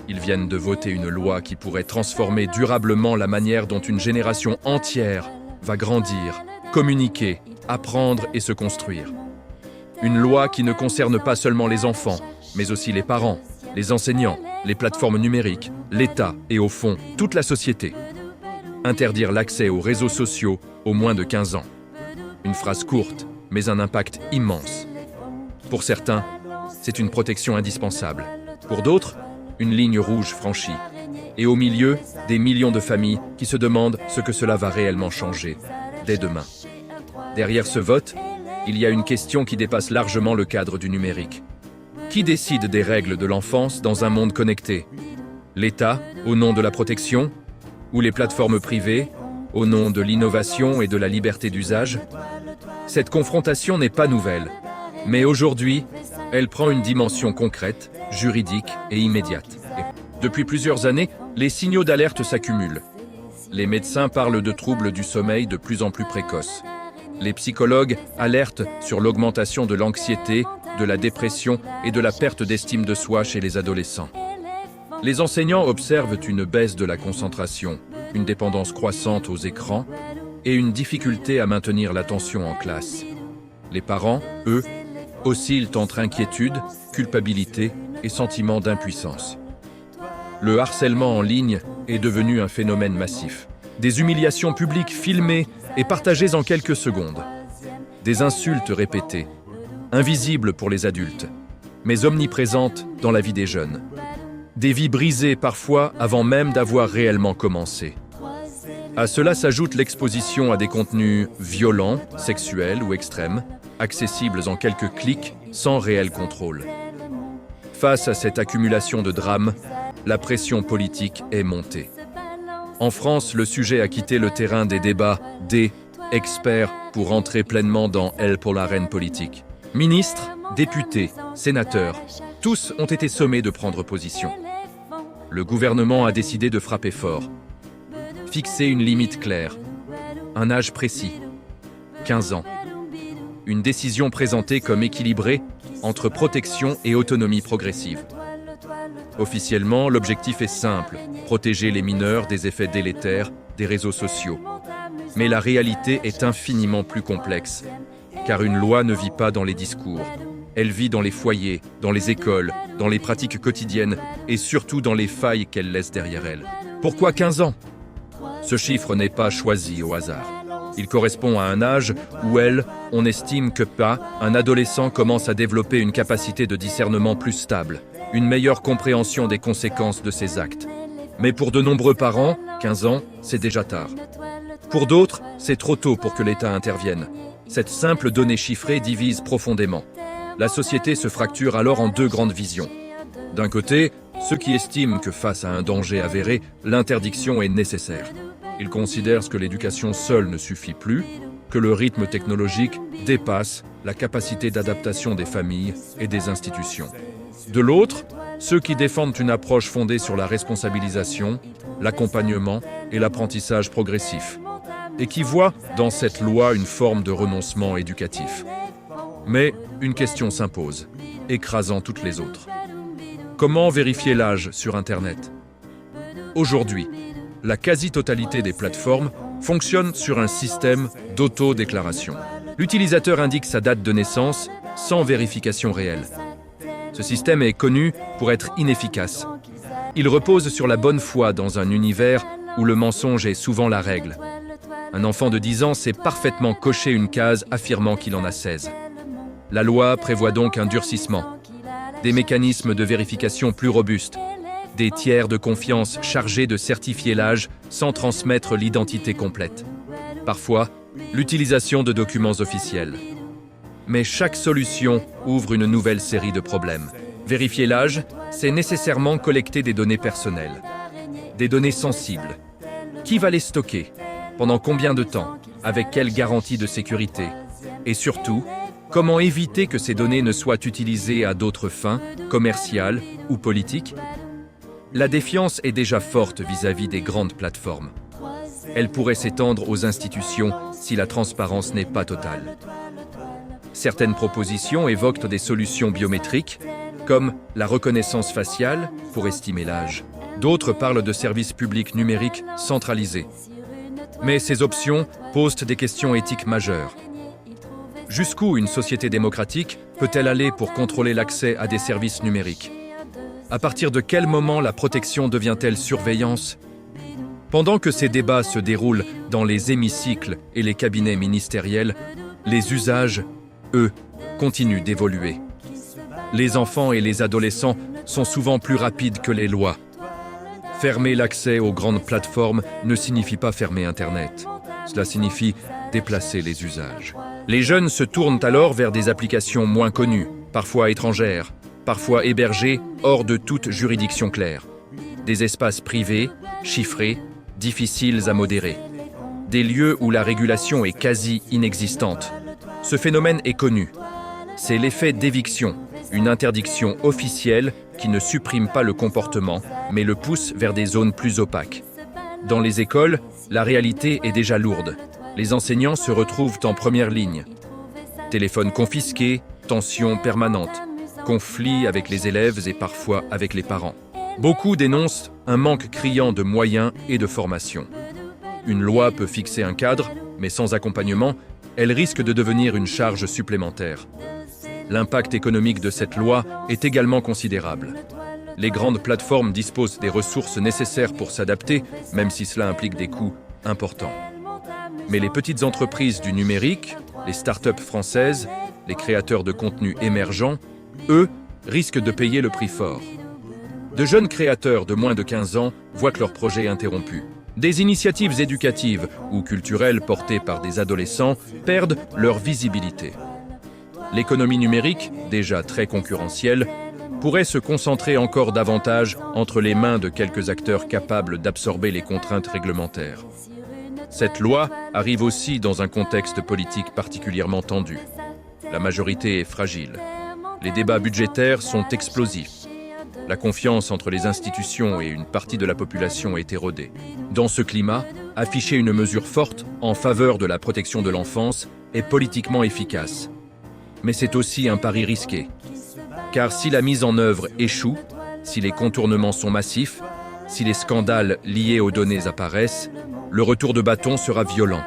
Ils viennent de voter une loi qui pourrait transformer durablement la manière dont une génération entière va grandir, communiquer, apprendre et se construire. Une loi qui ne concerne pas seulement les enfants, mais aussi les parents, les enseignants, les plateformes numériques, l'État et au fond, toute la société. Interdire l'accès aux réseaux sociaux aux moins de 15 ans. Une phrase courte, mais un impact immense. Pour certains, c'est une protection indispensable. Pour d'autres, une ligne rouge franchie. Et au milieu, des millions de familles qui se demandent ce que cela va réellement changer, dès demain. Derrière ce vote, il y a une question qui dépasse largement le cadre du numérique. Qui décide des règles de l'enfance dans un monde connecté? L'État, au nom de la protection? Ou les plateformes privées, au nom de l'innovation et de la liberté d'usage? Cette confrontation n'est pas nouvelle, mais aujourd'hui, elle prend une dimension concrète, juridique et immédiate. Depuis plusieurs années, les signaux d'alerte s'accumulent. Les médecins parlent de troubles du sommeil de plus en plus précoces. Les psychologues alertent sur l'augmentation de l'anxiété, de la dépression et de la perte d'estime de soi chez les adolescents. Les enseignants observent une baisse de la concentration, une dépendance croissante aux écrans et une difficulté à maintenir l'attention en classe. Les parents, eux, oscillent entre inquiétude, culpabilité et sentiment d'impuissance. Le harcèlement en ligne est devenu un phénomène massif. Des humiliations publiques filmées et partagées en quelques secondes. Des insultes répétées, invisibles pour les adultes, mais omniprésentes dans la vie des jeunes. Des vies brisées parfois avant même d'avoir réellement commencé. À cela s'ajoute l'exposition à des contenus violents, sexuels ou extrêmes, accessibles en quelques clics, sans réel contrôle. Face à cette accumulation de drames, la pression politique est montée. En France, le sujet a quitté le terrain des débats des experts pour entrer pleinement dans pour l'arène politique. Ministres, députés, sénateurs, tous ont été sommés de prendre position. Le gouvernement a décidé de frapper fort. Fixer une limite claire, un âge précis, 15 ans. Une décision présentée comme équilibrée entre protection et autonomie progressive. Officiellement, l'objectif est simple, protéger les mineurs des effets délétères des réseaux sociaux. Mais la réalité est infiniment plus complexe, car une loi ne vit pas dans les discours. Elle vit dans les foyers, dans les écoles, dans les pratiques quotidiennes et surtout dans les failles qu'elle laisse derrière elle. Pourquoi 15 ans? Ce chiffre n'est pas choisi au hasard. Il correspond à un âge où on estime que un adolescent commence à développer une capacité de discernement plus stable, une meilleure compréhension des conséquences de ses actes. Mais pour de nombreux parents, 15 ans, c'est déjà tard. Pour d'autres, c'est trop tôt pour que l'État intervienne. Cette simple donnée chiffrée divise profondément. La société se fracture alors en deux grandes visions. D'un côté, ceux qui estiment que face à un danger avéré, l'interdiction est nécessaire. Ils considèrent que l'éducation seule ne suffit plus, que le rythme technologique dépasse la capacité d'adaptation des familles et des institutions. De l'autre, ceux qui défendent une approche fondée sur la responsabilisation, l'accompagnement et l'apprentissage progressif, et qui voient dans cette loi une forme de renoncement éducatif. Mais une question s'impose, écrasant toutes les autres. Comment vérifier l'âge sur Internet? Aujourd'hui, la quasi-totalité des plateformes fonctionne sur un système d'auto-déclaration. L'utilisateur indique sa date de naissance sans vérification réelle. Ce système est connu pour être inefficace. Il repose sur la bonne foi dans un univers où le mensonge est souvent la règle. Un enfant de 10 ans sait parfaitement cocher une case affirmant qu'il en a 16. La loi prévoit donc un durcissement, des mécanismes de vérification plus robustes, des tiers de confiance chargés de certifier l'âge sans transmettre l'identité complète. Parfois, l'utilisation de documents officiels. Mais chaque solution ouvre une nouvelle série de problèmes. Vérifier l'âge, c'est nécessairement collecter des données personnelles, des données sensibles. Qui va les stocker? Pendant combien de temps? Avec quelle garantie de sécurité? Et surtout, comment éviter que ces données ne soient utilisées à d'autres fins, commerciales ou politiques? La défiance est déjà forte vis-à-vis des grandes plateformes. Elle pourrait s'étendre aux institutions si la transparence n'est pas totale. Certaines propositions évoquent des solutions biométriques, comme la reconnaissance faciale pour estimer l'âge. D'autres parlent de services publics numériques centralisés. Mais ces options posent des questions éthiques majeures. Jusqu'où une société démocratique peut-elle aller pour contrôler l'accès à des services numériques? À partir de quel moment la protection devient-elle surveillance? Pendant que ces débats se déroulent dans les hémicycles et les cabinets ministériels, les usages, eux, continuent d'évoluer. Les enfants et les adolescents sont souvent plus rapides que les lois. Fermer l'accès aux grandes plateformes ne signifie pas fermer Internet. Cela signifie déplacer les usages. Les jeunes se tournent alors vers des applications moins connues, parfois étrangères, parfois hébergées hors de toute juridiction claire. Des espaces privés, chiffrés, difficiles à modérer. Des lieux où la régulation est quasi inexistante. Ce phénomène est connu. C'est l'effet d'éviction, une interdiction officielle qui ne supprime pas le comportement, mais le pousse vers des zones plus opaques. Dans les écoles, la réalité est déjà lourde. Les enseignants se retrouvent en première ligne. Téléphones confisqués, tensions permanentes, conflits avec les élèves et parfois avec les parents. Beaucoup dénoncent un manque criant de moyens et de formation. Une loi peut fixer un cadre, mais sans accompagnement, elle risque de devenir une charge supplémentaire. L'impact économique de cette loi est également considérable. Les grandes plateformes disposent des ressources nécessaires pour s'adapter, même si cela implique des coûts importants. Mais les petites entreprises du numérique, les startups françaises, les créateurs de contenus émergents, eux, risquent de payer le prix fort. De jeunes créateurs de moins de 15 ans voient que leur projet est interrompu. Des initiatives éducatives ou culturelles portées par des adolescents perdent leur visibilité. L'économie numérique, déjà très concurrentielle, pourrait se concentrer encore davantage entre les mains de quelques acteurs capables d'absorber les contraintes réglementaires. Cette loi arrive aussi dans un contexte politique particulièrement tendu. La majorité est fragile. Les débats budgétaires sont explosifs. La confiance entre les institutions et une partie de la population est érodée. Dans ce climat, afficher une mesure forte en faveur de la protection de l'enfance est politiquement efficace. Mais c'est aussi un pari risqué. Car si la mise en œuvre échoue, si les contournements sont massifs, si les scandales liés aux données apparaissent, le retour de bâton sera violent.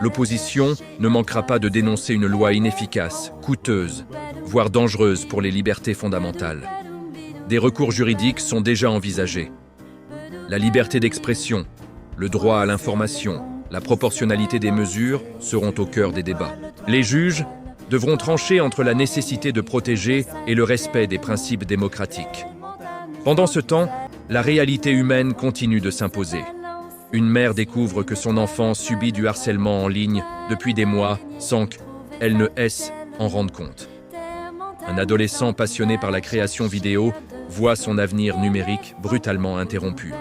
L'opposition ne manquera pas de dénoncer une loi inefficace, coûteuse, voire dangereuse pour les libertés fondamentales. Des recours juridiques sont déjà envisagés. La liberté d'expression, le droit à l'information, la proportionnalité des mesures seront au cœur des débats. Les juges devront trancher entre la nécessité de protéger et le respect des principes démocratiques. Pendant ce temps, la réalité humaine continue de s'imposer. Une mère découvre que son enfant subit du harcèlement en ligne depuis des mois sans qu'elle ne en rende compte. Un adolescent passionné par la création vidéo voit son avenir numérique brutalement interrompu.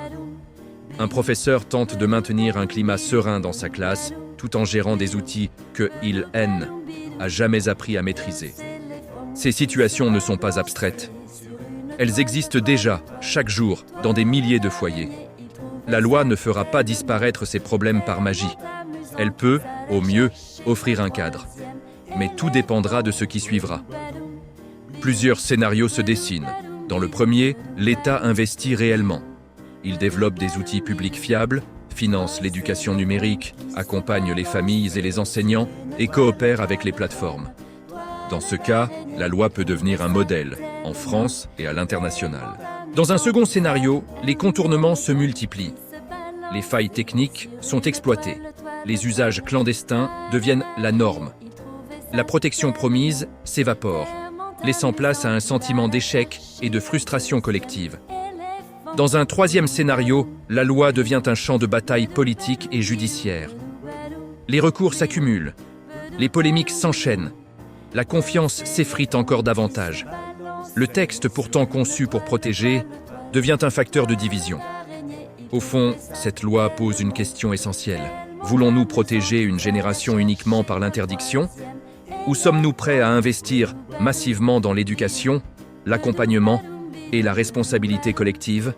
Un professeur tente de maintenir un climat serein dans sa classe tout en gérant des outils qu'il a jamais appris à maîtriser. Ces situations ne sont pas abstraites. Elles existent déjà, chaque jour, dans des milliers de foyers. La loi ne fera pas disparaître ces problèmes par magie. Elle peut, au mieux, offrir un cadre. Mais tout dépendra de ce qui suivra. Plusieurs scénarios se dessinent. Dans le premier, l'État investit réellement. Il développe des outils publics fiables, finance l'éducation numérique, accompagne les familles et les enseignants et coopère avec les plateformes. Dans ce cas, la loi peut devenir un modèle, en France et à l'international. Dans un second scénario, les contournements se multiplient. Les failles techniques sont exploitées. Les usages clandestins deviennent la norme. La protection promise s'évapore, laissant place à un sentiment d'échec et de frustration collective. Dans un troisième scénario, la loi devient un champ de bataille politique et judiciaire. Les recours s'accumulent, les polémiques s'enchaînent, la confiance s'effrite encore davantage. Le texte pourtant conçu pour protéger devient un facteur de division. Au fond, cette loi pose une question essentielle. Voulons-nous protéger une génération uniquement par l'interdiction ? Ou sommes-nous prêts à investir massivement dans l'éducation, l'accompagnement et la responsabilité collective?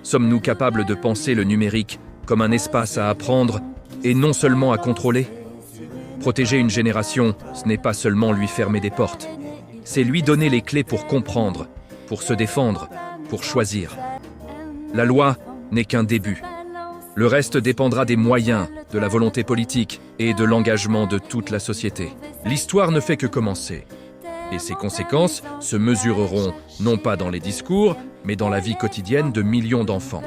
Sommes-nous capables de penser le numérique comme un espace à apprendre et non seulement à contrôler? Protéger une génération, ce n'est pas seulement lui fermer des portes, c'est lui donner les clés pour comprendre, pour se défendre, pour choisir. La loi n'est qu'un début. Le reste dépendra des moyens, de la volonté politique et de l'engagement de toute la société. L'histoire ne fait que commencer. Et ses conséquences se mesureront non pas dans les discours, mais dans la vie quotidienne de millions d'enfants.